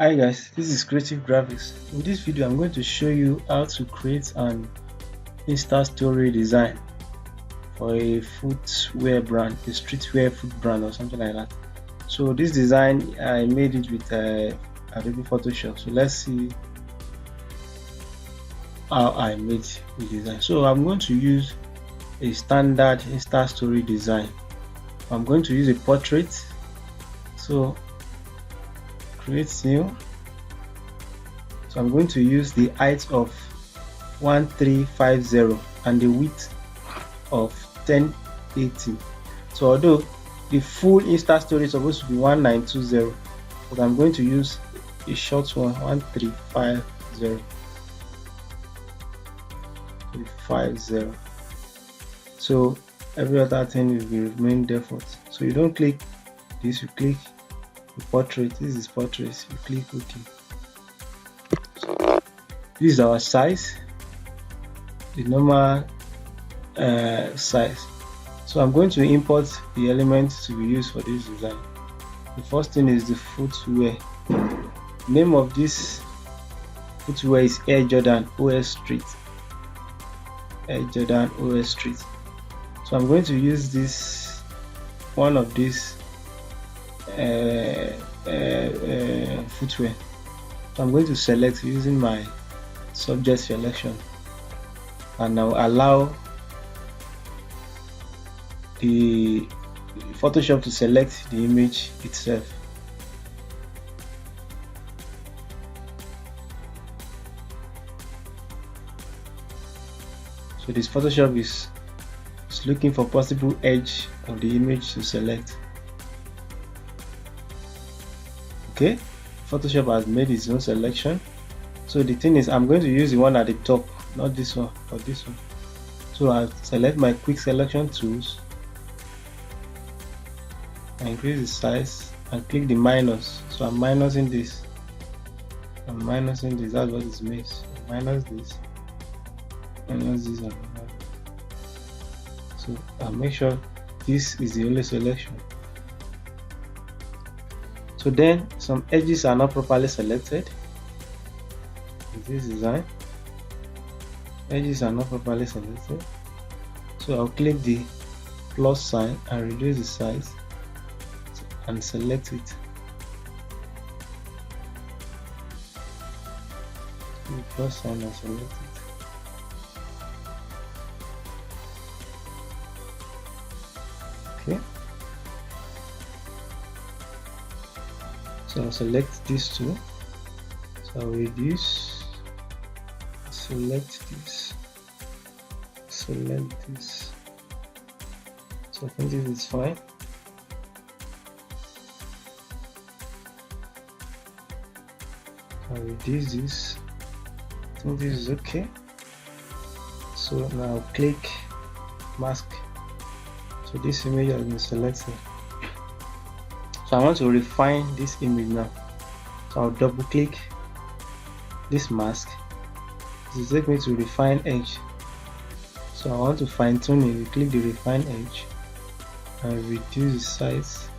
Hi guys, this is Creative Graphics. In this video I'm going to show you how to create an Insta story design for a footwear brand, a streetwear foot brand or something like that. So this design I made it with Adobe Photoshop. So let's see how I made the design. So I'm going to use a standard Insta story design. I'm going to use a portrait. So create new. So I'm going to use the height of 1350 and the width of 1080. So although the full Insta story is supposed to be 1920, but I'm going to use a short one, 1350. So every other thing will remain default. So you don't click this, you click the portrait. This is portrait, you click OK. So this is our size, the normal size. So I'm going to import the elements to be used for this design. The first thing is the footwear. Name of this footwear is Air Jordan OS Street. Air Jordan OS Street. So I'm going to use this one of these footwear. So I'm going to select using my subject selection, and I'll allow the Photoshop to select the image itself. So this Photoshop is looking for possible edge of the image to select. Okay, Photoshop has made its own selection. So the thing is, I'm going to use the one at the top, not this one, but this one. So I'll select my quick selection tools and increase the size and click the minus. So I'm minusing this. I'm minusing this. That's what it means. Minus this. Minus this. And minus. So I'll make sure this is the only selection. So then some edges are not properly selected. In this design, edges are not properly selected. So I'll click the plus sign and reduce the size and select it. The plus sign and select it. Okay. So I'll select these two. So I'll reduce, select this, select this. So I think this is fine. I'll reduce this. I think this is okay. So now click mask. So this image has been selected. So I want to refine this image now. So I'll double click this mask. This will take me to refine edge. So I want to fine tune it. You click the refine edge and reduce the size.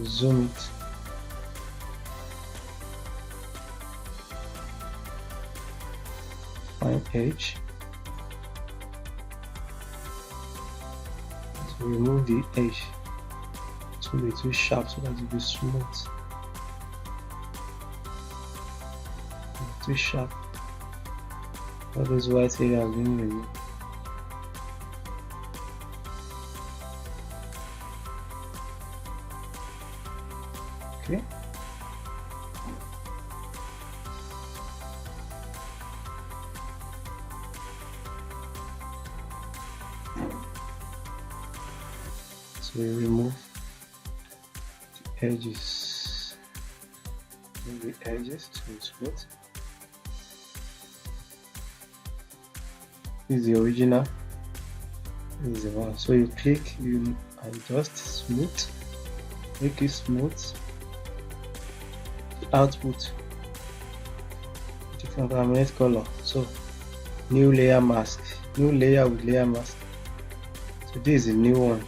Zoom it. Fine edge. So remove the edge. It will be too sharp so that it will be smooth. Too sharp. All those white areas being removed. Okay. So we remove the edges. Remove the edges to be smooth. This is the original. This is the one. So you click, you adjust smooth, make it smooth. The output, different contaminate color. So new layer mask, new layer with layer mask. So this is a new one.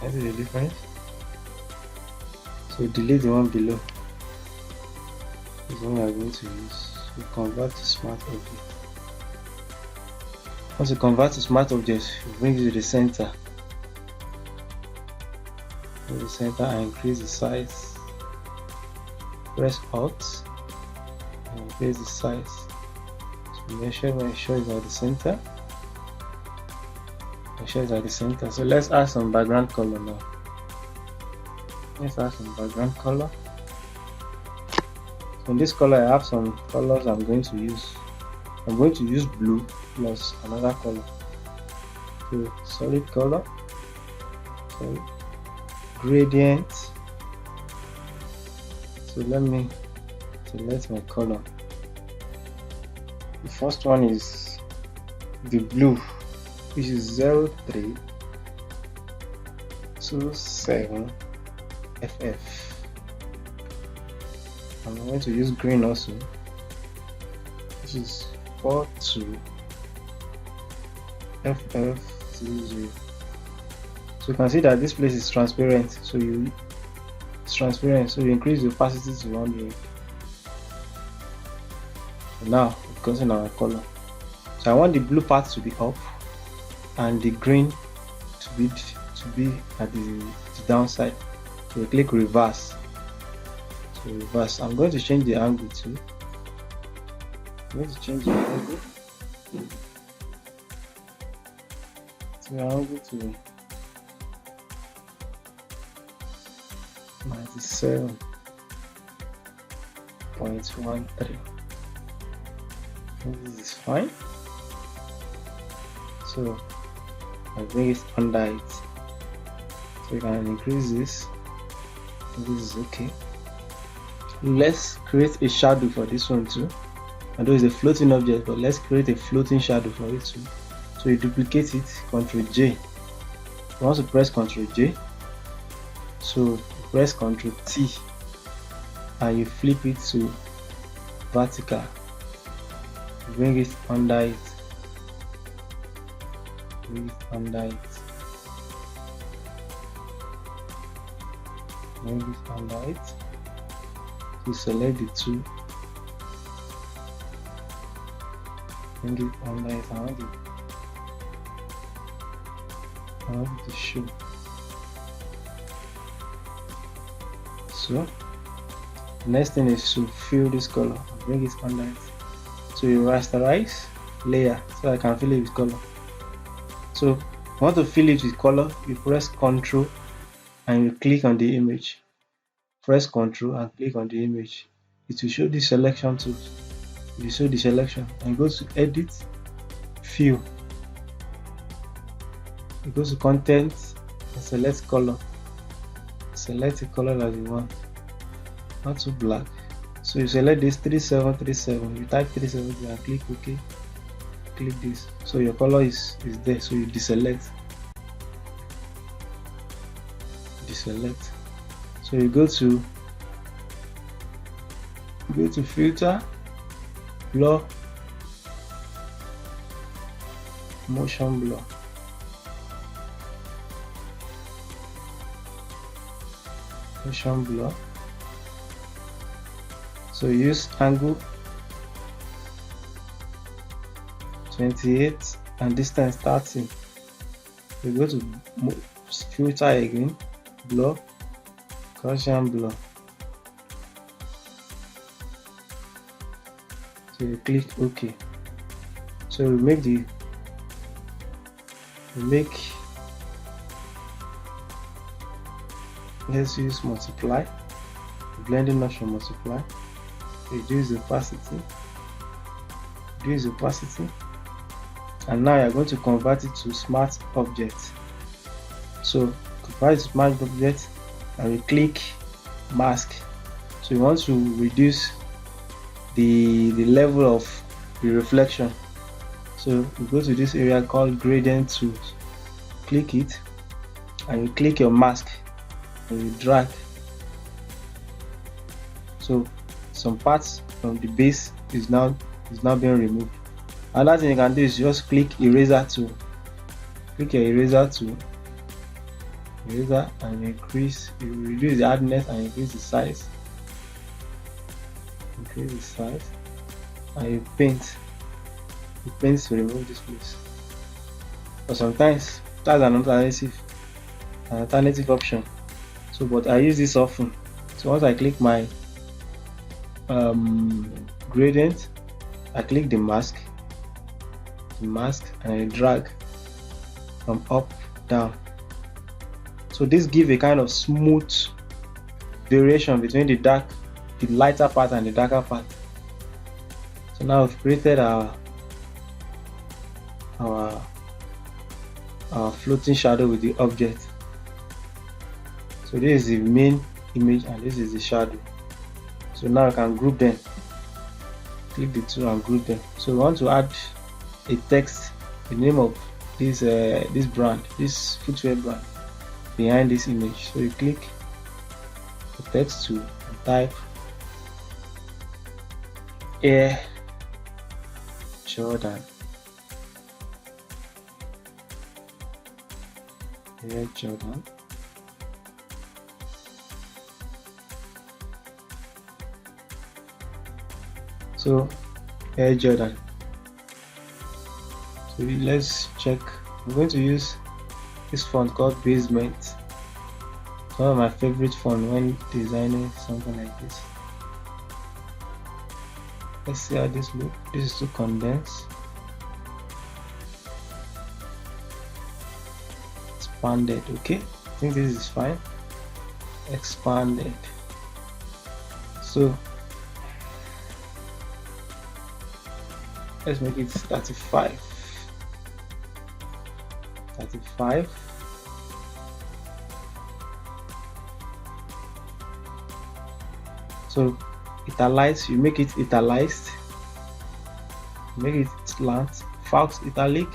Can you see the difference? So delete the one below. This one we are going to use. So convert to smart object. Once you convert to smart object, you bring it to the center. To the center and increase the size. Press Alt and increase the size. So make sure it's at the center. Make sure it's at the center. So let's add some background color now. Let's add some background color. So in this color, I have some colors I'm going to use. I'm going to use blue plus another color. So solid color, so gradient. So let me select my color. The first one is the blue, which is 0327 FF. I'm going to use green also, which is 42 FF00. So you can see that this place is transparent. So you increase the opacity to 100. So now we've gotten our color. So I want the blue part to be up and the green to be at the downside. So we click reverse. So reverse. I'm going to change the angle too. I'm going to change the angle. So the angle to 97.13. This is fine. So I bring it under it. So you can increase this. This is okay. Let's create a shadow for this one too. Although it's a floating object, but let's create a floating shadow for it too. So you duplicate it, Ctrl J. You want to press Ctrl J. So you press Ctrl T and you flip it to vertical. Bring it under it. Bring it under it. Bring it under it. You select the two. Bring it under it. I want it to show. So the next thing is to fill this color. Bring it under it. So you rasterize layer so I can fill it with color. So if you want to fill it with color, you press Ctrl and you click on the image. Press Ctrl and click on the image. It will show the selection tools. It will show the selection and go to Edit, Fill. You go to Content and select color. Select the color that you want, not too black. So you select this 3737. You type 37 and click OK. Click this. So your color is there. So you deselect. Deselect. So you go to filter, blur, motion blur. Motion blur. So use angle 28 and distance 30. You go to filter again, blur, Gaussian blur. So you click OK. So we make let's use multiply. Blending option multiply. Reduce the opacity. Reduce the opacity. And now you're going to convert it to smart object. So convert it to smart object and we click mask. So you want to reduce the level of the reflection. So you go to this area called gradient tools. Click it and you click your mask and you drag. So some parts from the base is now being removed. Another thing you can do is just click eraser tool. Click your eraser tool. eraser and you reduce the hardness and increase the size. Increase the size and you paint. You paint to remove this place. But sometimes that's an alternative option. So but I use this often. So once I click my gradient, I click the mask and I drag from up down. So this gives a kind of smooth variation between the lighter part and the darker part. So now we've created our floating shadow with the object. So this is the main image and this is the shadow. So now I can group them. Click the two and group them. So we want to add a text, the name of this brand, this footwear brand behind this image. So you click the text tool and type Air Jordan. Air Jordan. So Air Jordan. So let's check. I'm going to use this font called Basement. It's one of my favorite fonts when designing something like this. Let's see how this looks. This is too condensed. Expanded. Okay, I think this is fine. Expanded. So let's make it 35. So italize, you make it italiced, make it slant, Fox italic.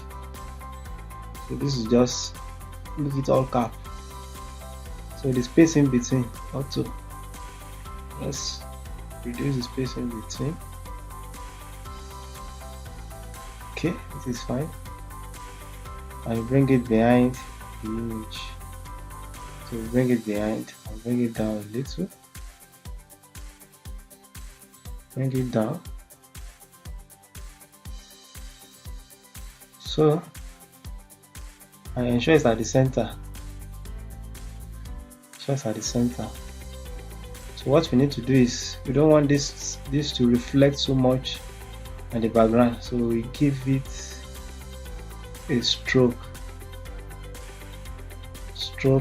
So this is just make it all cap. So the space in between also, let's reduce the space in between. Okay, this is fine. And bring it behind the image. So bring it behind and bring it down a little. Bring it down. So I ensure it's at the center. So what we need to do is we don't want this to reflect so much on the background. So we give it a stroke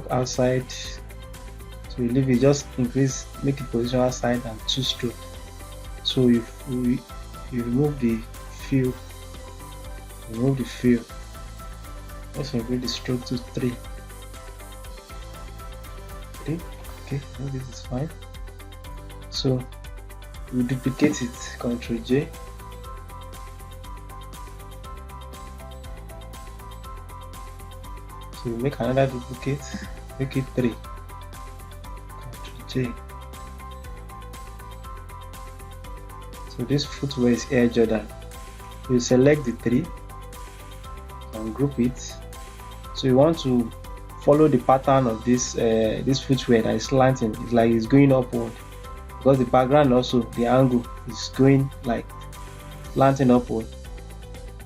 outside. So we leave it, just make it position outside and 2 stroke. So if you remove the fill, let's increase the stroke to 3. Okay, this is fine. So we duplicate it, Ctrl J. So we make another duplicate, make it 3. Ctrl J. So this footwear is Air Jordan. You select the 3 and group it. So you want to follow the pattern of this footwear that is slanting. It's like it's going upward because the background also, the angle is going like slanting upward.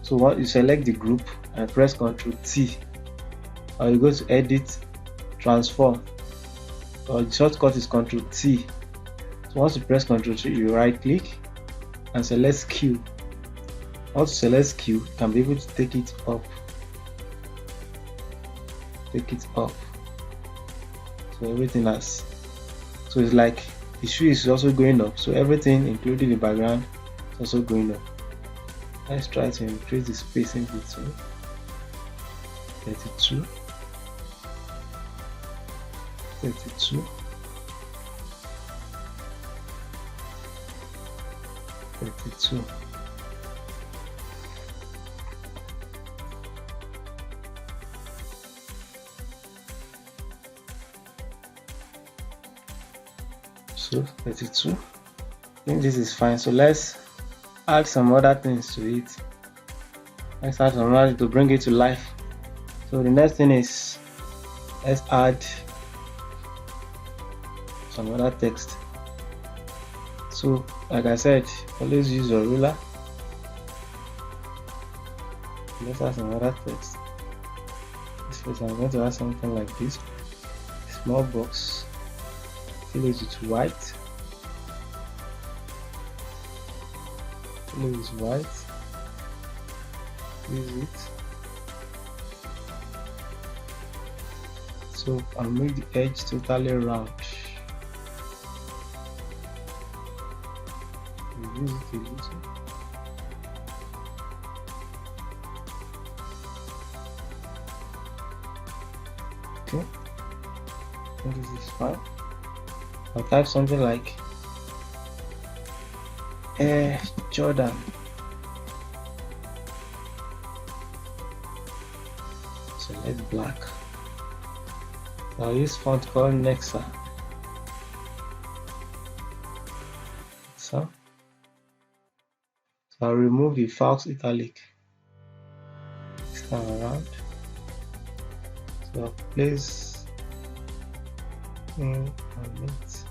So once you select the group and press Ctrl T, or you go to edit, transform, or the shortcut is Ctrl T. So once you press Ctrl T, you right click and select skew. Once you select skew, you can be able to take it up. So everything has, so it's like the shoe is also going up, so everything including the background is also going up. Let's try to increase the spacing between 32. So 32. I think this is fine. So let's add some other things to it. Let's add some other to bring it to life. So the next thing is let's add some other text. So like I said, always use your ruler. Let's add some other text. This place I'm going to add something like this. Small box. Fill it with white. Fill it with white. Use it. So I'll make the edge totally round. Use it a little. Okay, I think this is fine. I'll type something like Air Jordan. Select black. I'll use font called Nexa. So I'll remove the false italic this time around. So I'll place in on it.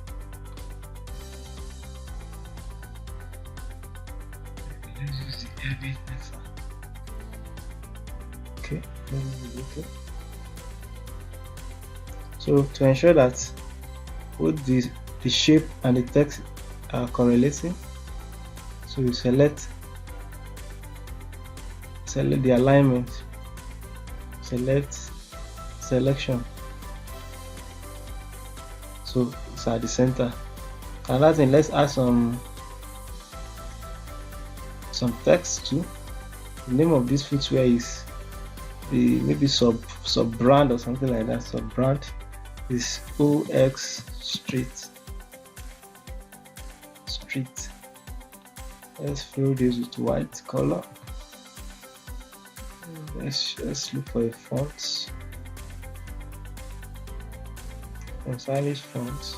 Let's use the heavy Nexa. Okay, okay. So to ensure that both the shape and the text are correlating, so you select the alignment, select selection, so it's at the center. Another thing, let's add some text too. The name of this footwear is the maybe sub brand or something like that. Sub brand is OX Street. Let's fill this with white color. Let's look for a font. A stylish font.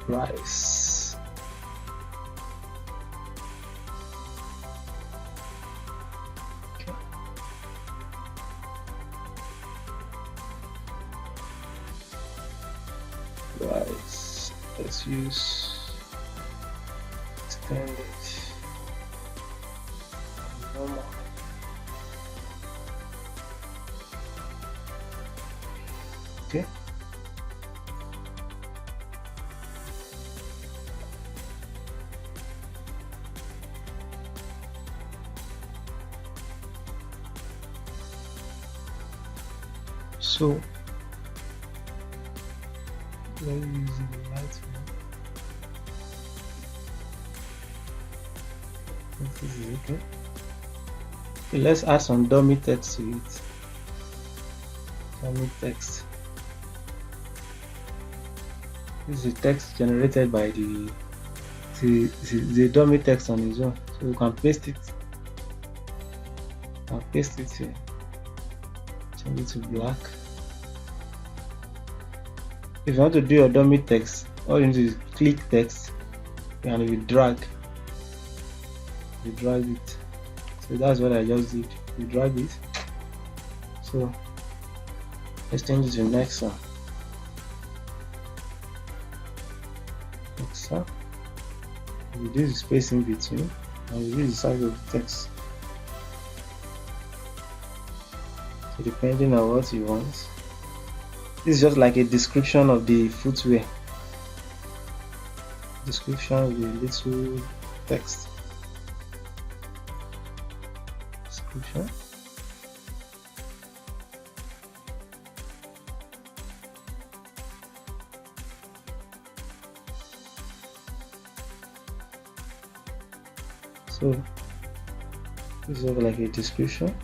Price. Okay. Price. Let's use extended. Normal. Okay. So let's use the light one. This is okay. Okay, let's add some dummy text to it. Dummy text. This is the text generated by the dummy text on its own. So you can paste it. I'll paste it here. Change it to black. If you want to do your dummy text, all you need to do is click text and you drag. You drag it. So that's what I just did. You drag it. So let's change it to next one. Next one. Reduce the space in between and reduce the size of the text. So depending on what you want. This is just like a description of the footwear. Description with a little text. Description. So this is like a description.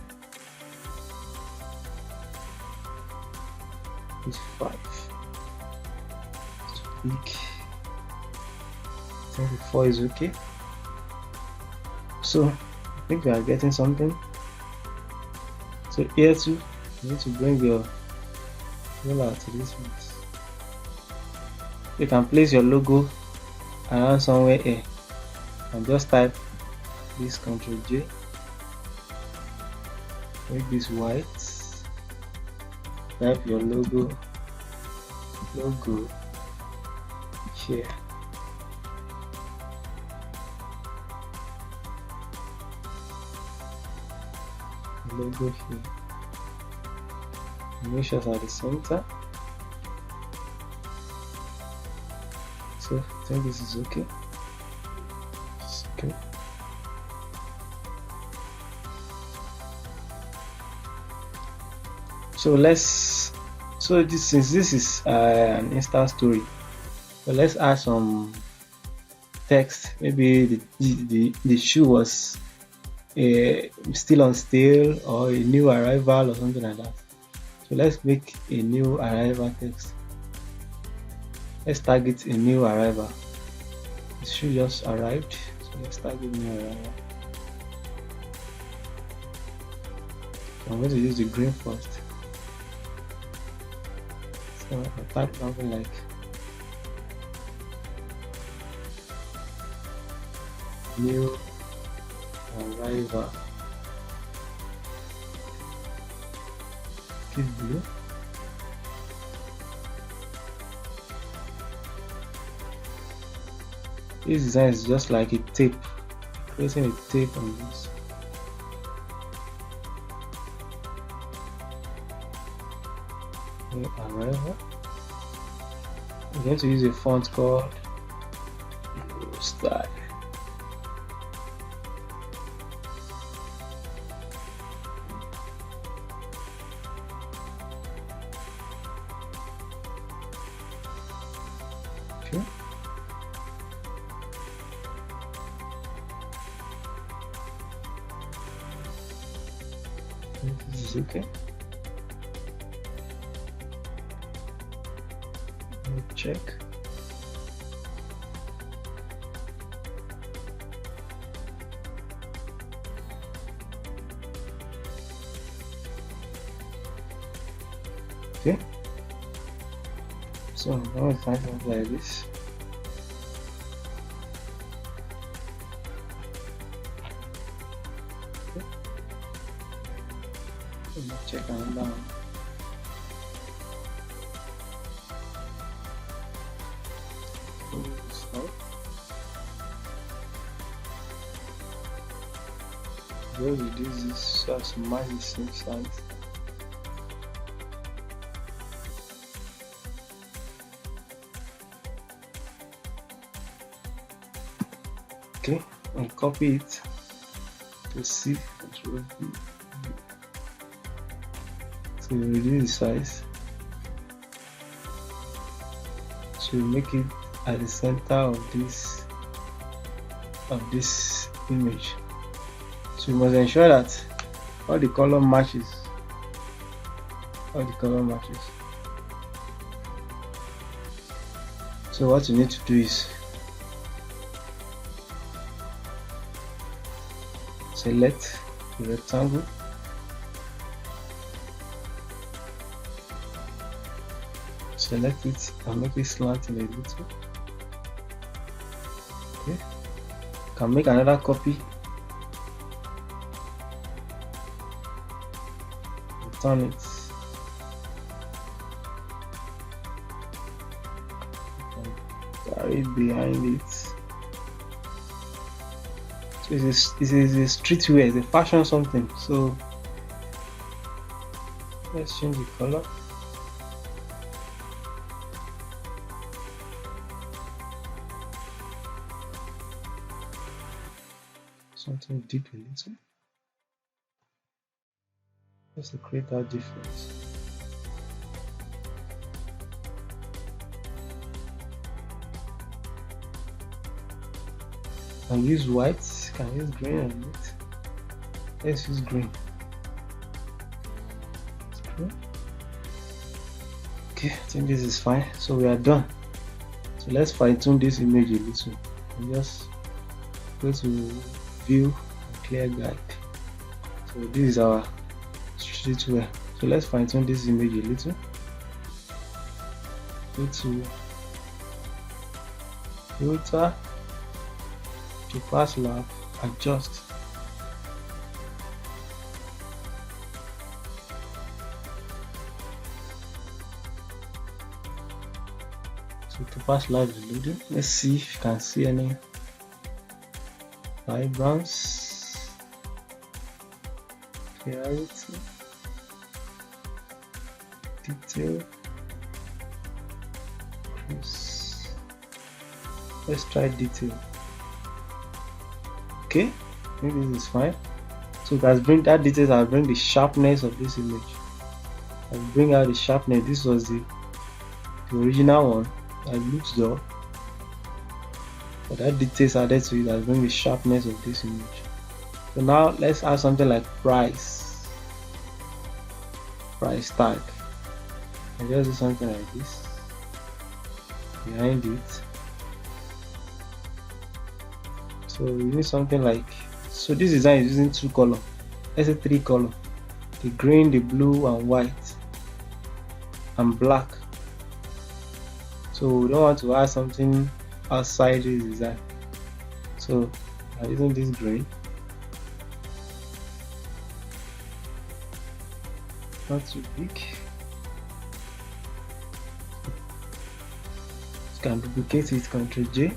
It's 5. Speak. 24 is okay. So I think we are getting something. So here too, you need to bring your roller to this place. You can place your logo around somewhere here and just type this Ctrl J. make this white, type your logo here. Logo here. Make sure it's at the center. So I think this is okay. It's okay. So since this is an Insta story, so let's add some text. Maybe the shoe was still on sale, or a new arrival, or something like that. So let's make a new arrival text. Let's target a new arrival. The shoe just arrived, so let's target new arrival. So I'm going to use the green first. So I'll type something like new arrival. Keep blue. This design is just like a tape, creating a tape on this. Arrival. I'm going to use a font called Style. Okay. This is okay. Check. Okay. So now it's find something like this. Okay. Check on down. We'll reduce this so as to match the same size. Okay, and copy it to see Control V. So reduce the size to make it at the center of this image. So you must ensure that all the color matches. So what you need to do is select the rectangle, select it and make it slanting a little. Okay, you can make another copy, turn it, carry it behind it. So it's a streetwear, it's a fashion something. So let's change the color. Something deep a little, just to create that difference. Can use white, can use green on it. Let's use green. Okay, I think this is fine. So we are done. So let's fine tune this image a little. And just go to view and clear guide. So this is our streetwear. So let's fine tune this image a little. Go to filter, to pass lab, adjust. fast live is loading. Let's see if you can see any vibrance, clarity, detail. Let's try detail. Okay, I think this is fine. So that's bring that details. I'll bring the sharpness of this image. I'll bring out the sharpness. This was the original one that looks dull, but that details added to it. I'll bring the sharpness of this image. So now let's add something like price tag. I just do something like this behind it. So we need something like, so this design is using 2 colors, let's say 3 colors, the green, the blue and white and black. So we don't want to add something outside this design, so I'm using this green, not too big. You can duplicate it, Ctrl J.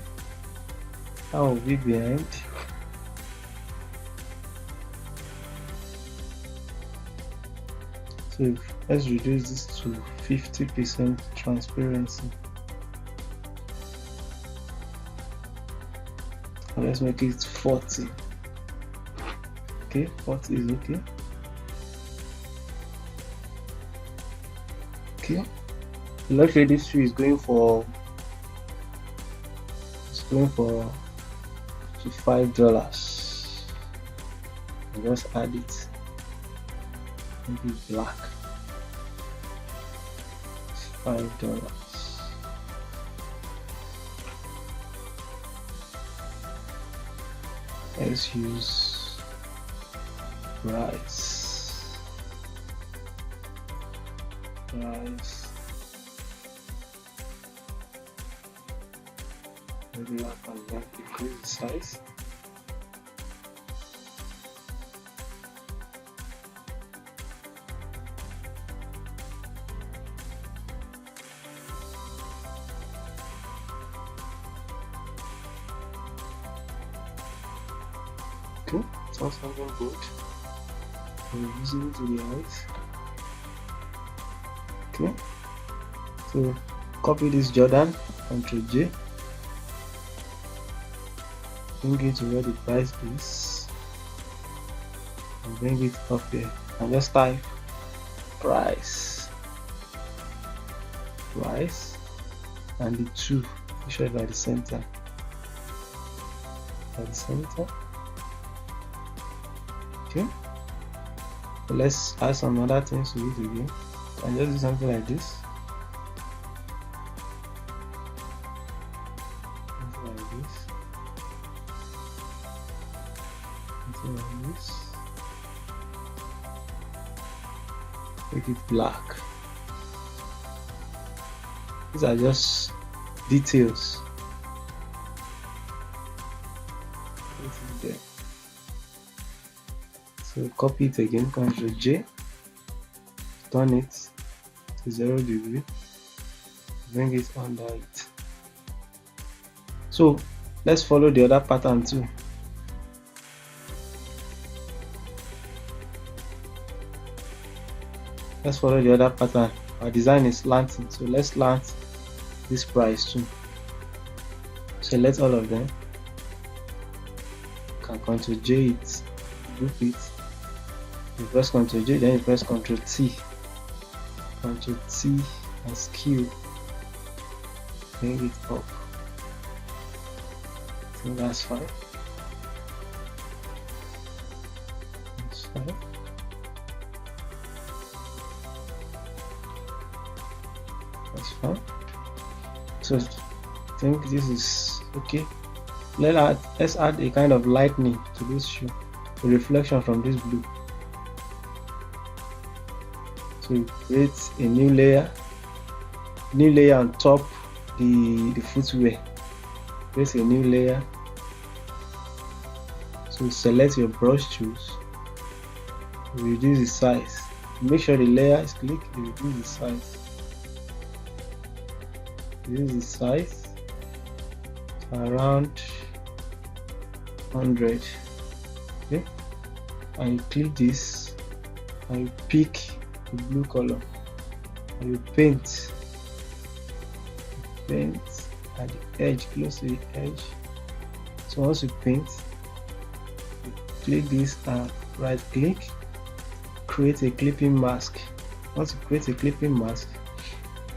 That will be behind. So let's reduce this to 50% transparency. And let's make it 40. Okay, 40 is okay. Okay. Let's say this tree is going for $5. And just add it. Maybe black. $5. Let's use price. Maybe I can increase the size. Okay, sounds something good. We're using it to the eyes. Okay, so copy this Jordan, Ctrl J, bring it to where the price is, and bring it up there, and just type price, and the 2, make sure it's by the center. Okay, so let's add some other things to it again, and just do something like this. Make it black. These are just details. There. So copy it again, Ctrl J, turn it to 0 degree, bring it under it. So let's follow the other pattern too. Let's follow the other pattern. Our design is slanting, so let's slant this price too. Select all of them. You can Ctrl J it, group it. You press Ctrl J, then you press Ctrl T. Ctrl T and skew. Bring it up. I think that's fine. That's fine. That's fine. So I think this is okay. Let's add a kind of lightning to this shoe, a reflection from this blue. So create a new layer on top the footwear. Create a new layer. So select your brush tools. Reduce the size. Make sure the layer is clicked. Reduce the size. This is the size, around 100. Okay, and you click this and you pick the blue color and you paint at the edge, close to the edge. So once you paint, you click this and right click, create a clipping mask. Once you create a clipping mask,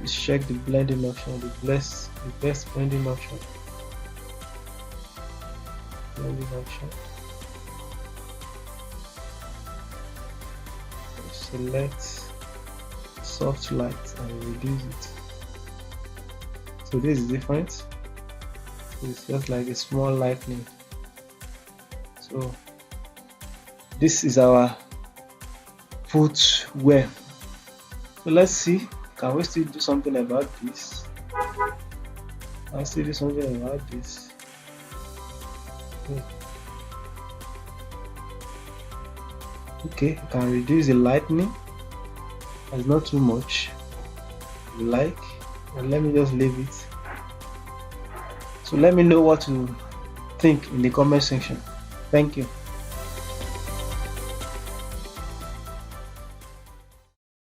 you check the blending option, the best blending option. Select soft light and reduce it. So this is different. It's just like a small lightning. So this is our footwear. So let's see, can we still do something about this? I'll still do something about this. Okay, I can reduce the lightning. It's not too much. If you like, and let me just leave it. So let me know what you think in the comment section. Thank you.